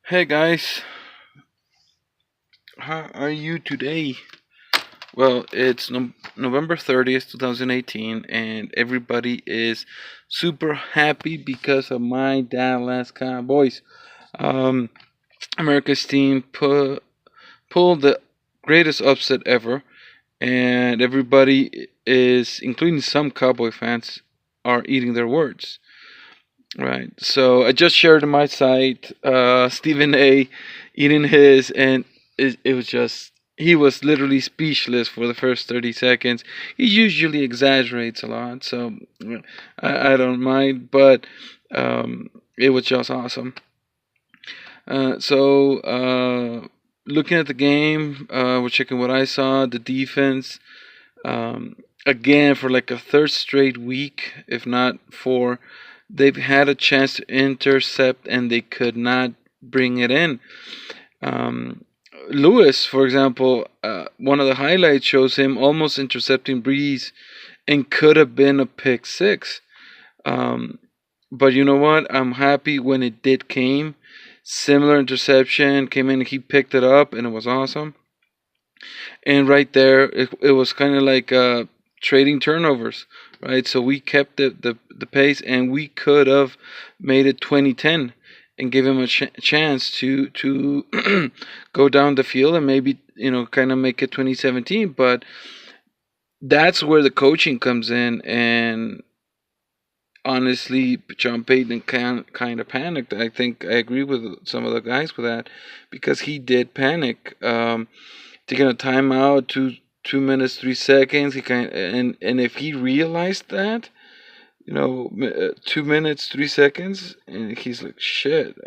Hey guys, how are you today? Well, it's November 30th, 2018, and everybody is super happy because of my Dallas Cowboys. Um, America's team pulled the greatest upset ever, and everybody is, including some Cowboy fans, are eating their words. Right. So I just shared on my site, Stephen A. eating his, and it was just, he was literally speechless for the first 30 seconds. He usually exaggerates a lot, so I don't mind, but it was just awesome. Looking at the game, we're checking what I saw, the defense, again, for like a third straight week, if not four, they've had a chance to intercept and they could not bring it in. Um, Lewis, for example, one of the highlights shows him almost intercepting Brees and could have been a pick six. Um, but you know what? I'm happy when it did came. Similar interception came in, he picked it up, and it was awesome. And right there, it was kind of like trading turnovers, right? So we kept the pace, and we could have made it 2010 and give him a chance to go down the field and maybe kind of make it 2017. But that's where the coaching comes in, and honestly, John Payton kind of panicked. I think I agree with some of the guys with that because he did panic. Taking a timeout, 2 minutes 3 seconds. He and if he realized that, 2 minutes 3 seconds, and he's like, shit,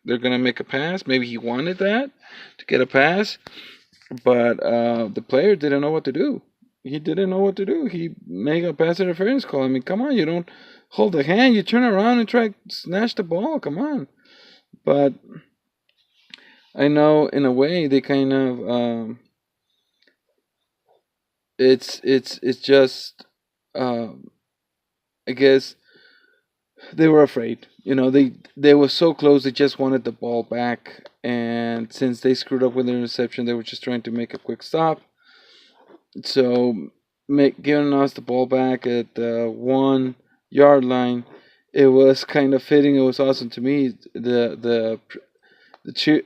they're gonna make a pass. Maybe he wanted that to get a pass, but the player didn't know what to do. He didn't know what to do. He made a pass interference call. I mean, come on, you don't hold the hand. You turn around and try to snatch the ball. Come on. But I know in a way they kind of it's just um, I guess they were afraid. They were so close. They just wanted the ball back, and since they screwed up with the interception, they were just trying to make a quick stop. So, giving us the ball back at the 1 yard line, it was kind of fitting. It was awesome to me. The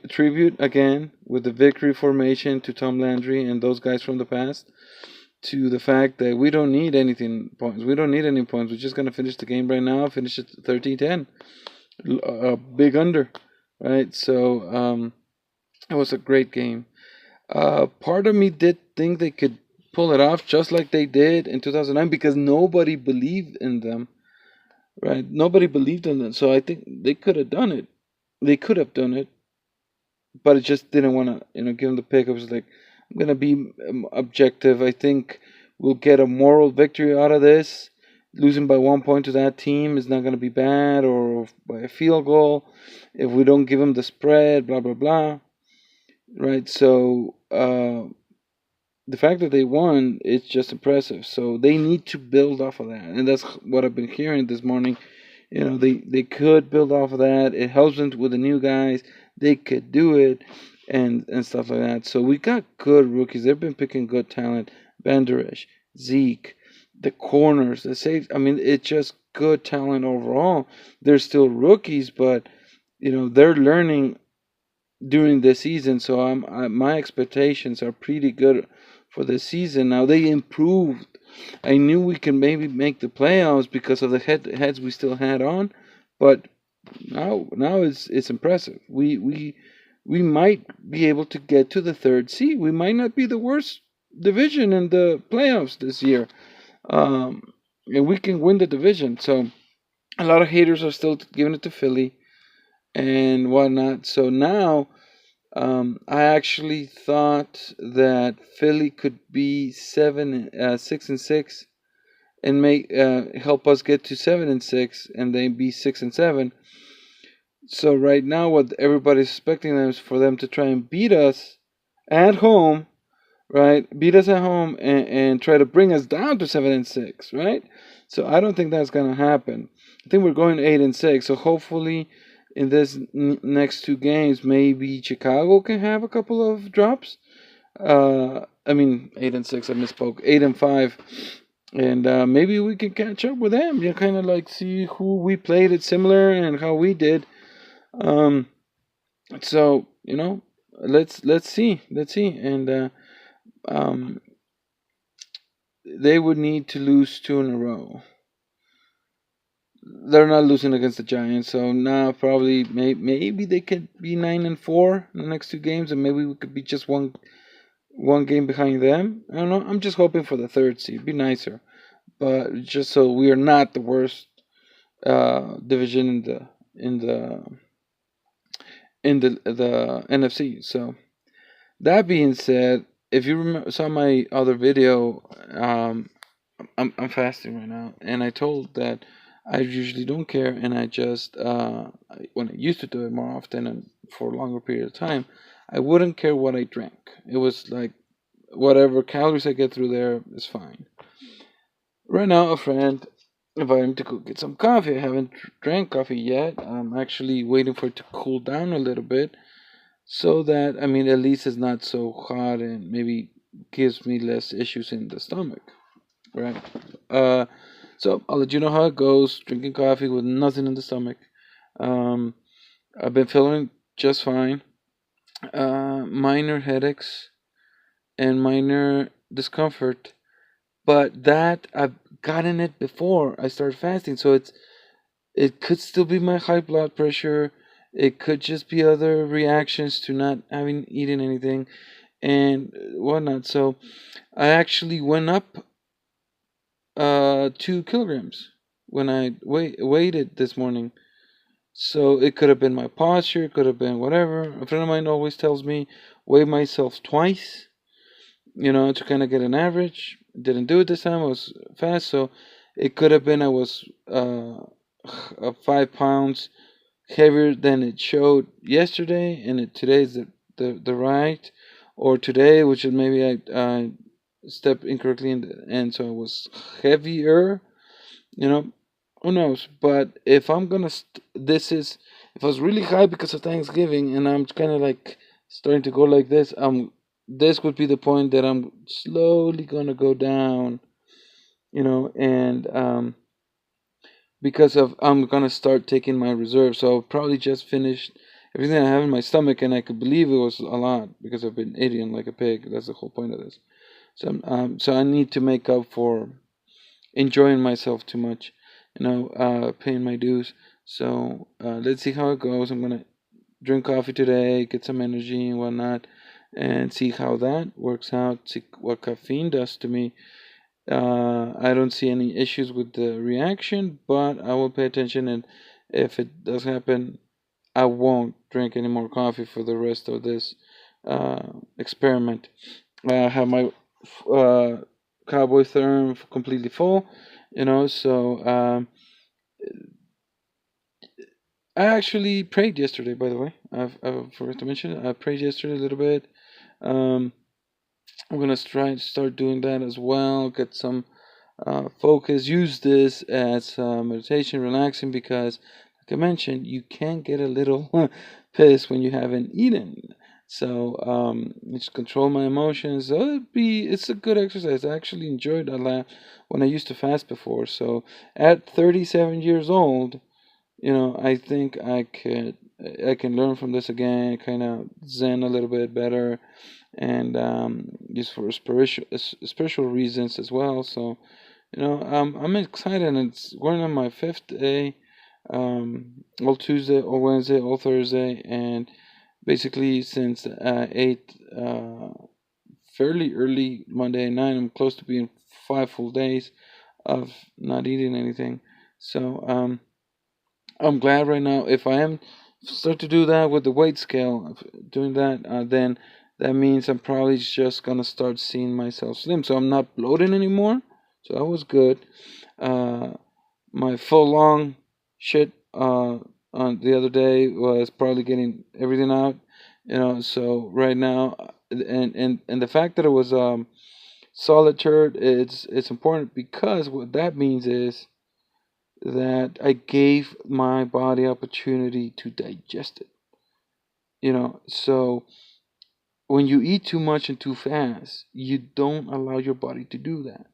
tribute again with the victory formation to Tom Landry and those guys from the past, to the fact that we don't need anything points. We don't need any points. We're just gonna finish the game right now. Finish it 13-10, a big under, right? So it was a great game. Part of me did think they could pull it off just like they did in 2009 because nobody believed in them, right? Nobody believed in them. So I think they could have done it. They could have done it, but it just didn't want to, give them the pick. I was like, I'm gonna be objective. I think we'll get a moral victory out of this. Losing by 1 point to that team is not gonna be bad, or by a field goal. If we don't give them the spread, blah blah blah, right? So the fact that they won, it's just impressive. So they need to build off of that, and that's what I've been hearing this morning. They could build off of that. It helps them with the new guys. They could do it, and stuff like that. So we got good rookies. They've been picking good talent. Banderish, Zeke, the corners, the safe. I mean, it's just good talent overall. They're still rookies, but they're learning during the season. So my expectations are pretty good for the season. Now they improved. I knew we can maybe make the playoffs because of the heads we still had on, but now it's impressive. We might be able to get to the third seed. We might not be the worst division in the playoffs this year, and we can win the division. So a lot of haters are still giving it to Philly and whatnot. So now I actually thought that Philly could be 6-6, and make help us get to 7-6, and then be 6-7. So right now, what everybody's expecting them is for them to try and beat us at home, right? Beat us at home and try to bring us down to 7-6, right? So I don't think that's gonna happen. I think we're going 8-6. So hopefully in this next two games, maybe Chicago can have a couple of drops. I mean, 8-6. I misspoke. 8-5, and maybe we can catch up with them. You kind of like see who we played it similar and how we did. Um, so let's see, and um, they would need to lose two in a row. They're not losing against the Giants, so now probably maybe they could be 9-4 in the next two games, and maybe we could be just one game behind them. I don't know. I'm just hoping for the third seed. Be nicer, but just so we are not the worst division in the NFC. So that being said, if you saw my other video, I'm fasting right now, and I told that I usually don't care, and I just when I used to do it more often and for a longer period of time, I wouldn't care what I drank. It was like whatever calories I get through there is fine. Right now, a friend invited me to go get some coffee. I haven't drank coffee yet. I'm actually waiting for it to cool down a little bit, so that I mean at least it's not so hot and maybe gives me less issues in the stomach, right? Uh, so I'll let you know how it goes. Drinking coffee with nothing in the stomach. Um, I've been feeling just fine. Minor headaches and minor discomfort, but that I've gotten it before I started fasting, so it could still be my high blood pressure. It could just be other reactions to not having eaten anything and whatnot. So I actually went up 2 kilograms when I weighed it this morning. So it could have been my posture, it could have been whatever. A friend of mine always tells me weigh myself twice, to kind of get an average. Didn't do it this time. I was fast, so it could have been I was 5 pounds heavier than it showed yesterday, and today is the right, or today, which is maybe I stepped incorrectly and so I was heavier. You know, who knows? But if I'm gonna, this is if I was really high because of Thanksgiving, and I'm kind of like starting to go like this, this would be the point that I'm slowly gonna go down. And because of I'm gonna start taking my reserve. So I'll probably just finish everything I have in my stomach, and I could believe it was a lot because I've been eating like a pig. That's the whole point of this. So I need to make up for enjoying myself too much, paying my dues. So let's see how it goes. I'm gonna drink coffee today, get some energy and whatnot, and see how that works out. See what caffeine does to me. I don't see any issues with the reaction, but I will pay attention, and if it does happen, I won't drink any more coffee for the rest of this experiment. I have my uh, Cowboy therm completely full, so I actually prayed yesterday, by the way. I forgot to mention it. I prayed yesterday a little bit. Um, I'm gonna try to start doing that as well. Get some focus. Use this as meditation, relaxing, because, like I mentioned, you can get a little pissed when you haven't eaten. So just control my emotions. So it's a good exercise. I actually enjoyed a lot when I used to fast before. So at 37 years old, I think I can learn from this again, kind of zen a little bit better, and just for spiritual reasons as well. So I'm excited, and it's going on my fifth day. All Tuesday, all Wednesday, all Thursday, and basically since I ate fairly early Monday night, I'm close to being 5 full days of not eating anything. So I'm glad right now. If I am start to do that with the weight scale, doing that, then that means I'm probably just gonna start seeing myself slim. So I'm not bloating anymore. So that was good. Uh, my full long shit on the other day was probably getting everything out. So right now, and the fact that it was solid turd, it's important, because what that means is that I gave my body opportunity to digest it. So when you eat too much and too fast, you don't allow your body to do that.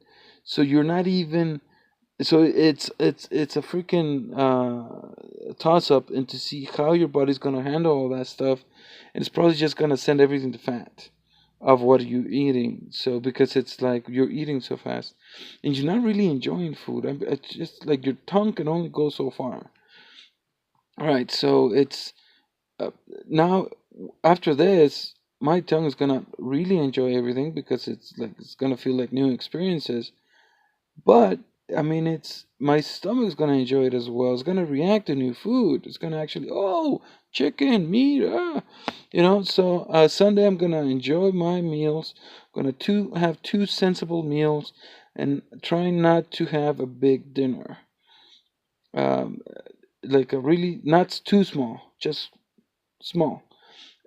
So you're not even so it's a freaking toss up, and to see how your body's gonna handle all that stuff, and it's probably just gonna send everything to fat of what you're eating. So because it's like you're eating so fast, and you're not really enjoying food. It's just like your tongue can only go so far. All right, so it's uh, now after this, my tongue is gonna really enjoy everything because it's gonna feel like new experiences. But I mean, it's my stomach's gonna enjoy it as well. It's gonna react to new food. It's gonna actually, oh, chicken, meat, So Sunday, I'm gonna enjoy my meals. Gonna have two sensible meals, and try not to have a big dinner. Um, like a really not too small, just small,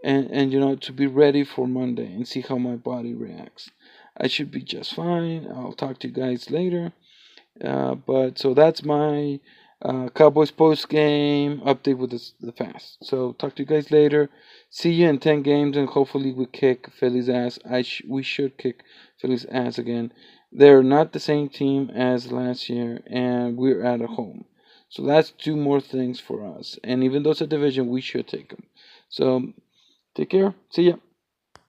and to be ready for Monday and see how my body reacts. I should be just fine. I'll talk to you guys later. But so that's my Cowboys post game update with the fast. So talk to you guys later. See you in 10 games, and hopefully we kick Philly's ass. We should kick Philly's ass again. They're not the same team as last year, and we're at home. So that's two more things for us. And even though it's a division, we should take them. So take care. See ya.